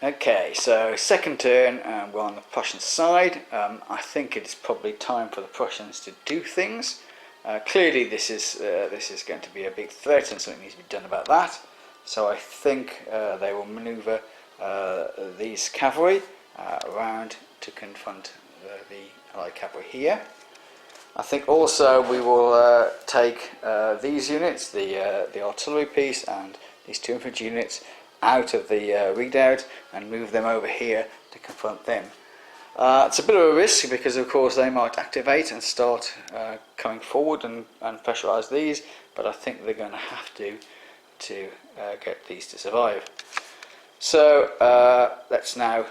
Okay, so second turn, we're on the Prussian side. I think it's probably time for the Prussians to do things. Clearly this is going to be a big threat and something needs to be done about that. So I think they will manoeuvre these cavalry around to confront the Allied cavalry here. I think also we will take these units, the artillery piece and these two infantry units, out of the redoubt and move them over here to confront them. It's a bit of a risk because of course they might activate and start coming forward and pressurise these, but I think they're going to have to get these to survive. So let's now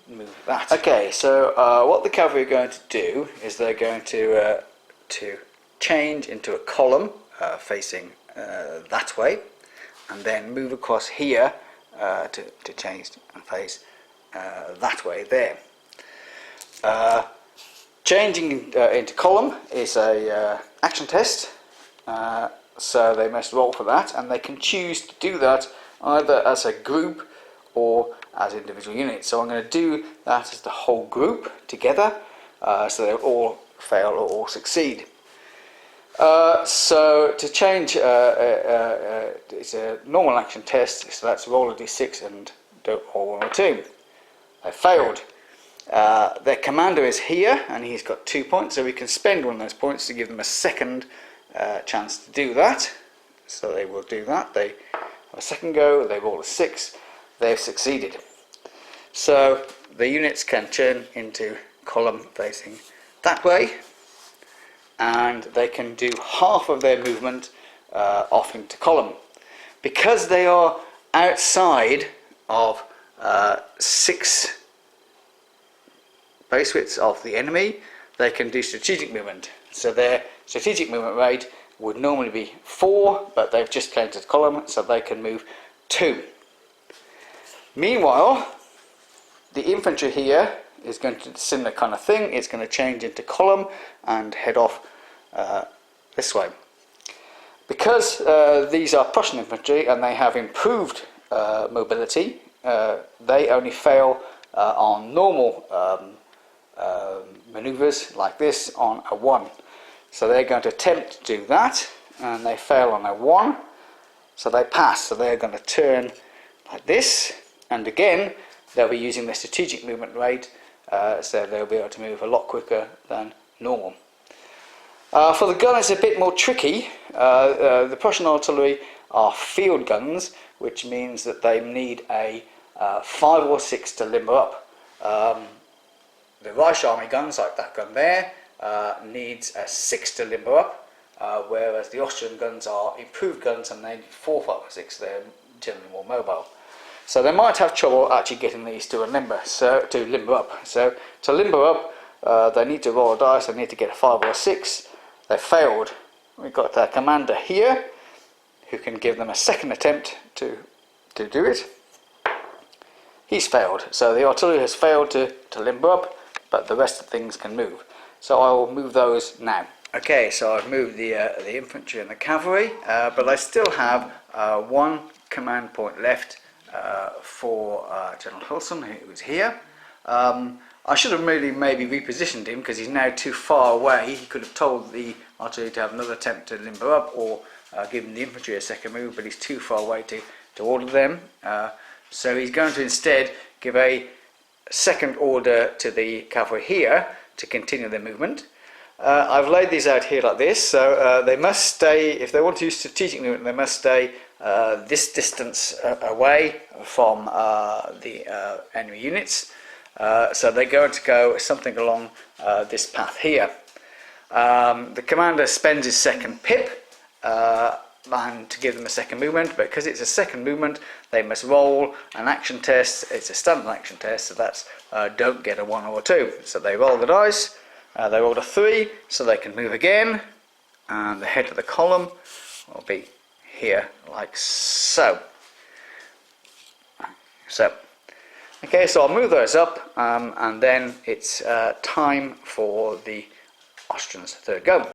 move that. Okay, so what the cavalry are going to do is they're going to change into a column facing that way, and then move across here to change and face that way there. Changing into column is a action test, so they must roll for that, and they can choose to do that either as a group or as individual units. So I'm going to do that as the whole group together, so they all fail or all succeed. So to change, it's a normal action test, so that's roll a d6 and don't roll 1 or 2. They failed. Their commander is here and he's got 2 points, so we can spend one of those points to give them a second chance to do that. So they will do that. They have a second go, they roll a 6, they've succeeded. So the units can turn into column facing that way, and they can do half of their movement off into column. Because they are outside of 6 base widths of the enemy, they can do strategic movement. So their strategic movement rate would normally be 4, but they've just counted column, so they can move 2. Meanwhile, the infantry here is going to do a similar kind of thing. It's going to change into column and head off this way. Because these are Prussian infantry and they have improved mobility, they only fail on normal manoeuvres like this on a 1. So they're going to attempt to do that, and they fail on a 1, so they pass. So they're going to turn like this, and again they'll be using their strategic movement rate, so they'll be able to move a lot quicker than normal. For the gun, it's a bit more tricky. The Prussian artillery are field guns, which means that they need a 5 or 6 to limber up. The Reich Army guns, like that gun there, needs a 6 to limber up, whereas the Austrian guns are improved guns and they need 4, 5 or 6. They're generally more mobile. So they might have trouble actually getting these to limber up. So to limber up, they need to roll a dice. They need to get a 5 or a 6. They failed. We've got their commander here, who can give them a second attempt to do it. He's failed. So the artillery has failed to limber up, but the rest of the things can move. So I will move those now. Okay, so I've moved the infantry and the cavalry, but I still have 1 command point left for General Hilson, who was here. I should have really maybe repositioned him because he's now too far away. He could have told the artillery to have another attempt to limber up, or given the infantry a second move, but he's too far away to order them. So he's going to instead give a second order to the cavalry here to continue their movement. I've laid these out here like this, so they must stay, if they want to use strategic movement, they must stay this distance away from the enemy units. So they're going to go something along this path here. The commander spends his second pip and to give them a second movement, but because it's a second movement they must roll an action test. It's a standard action test, so that's don't get a 1 or a 2. So they roll the dice, they rolled a 3, so they can move again, and the head of the column will be here like so. Okay, so I'll move those up, and then it's time for the Austrians' third go.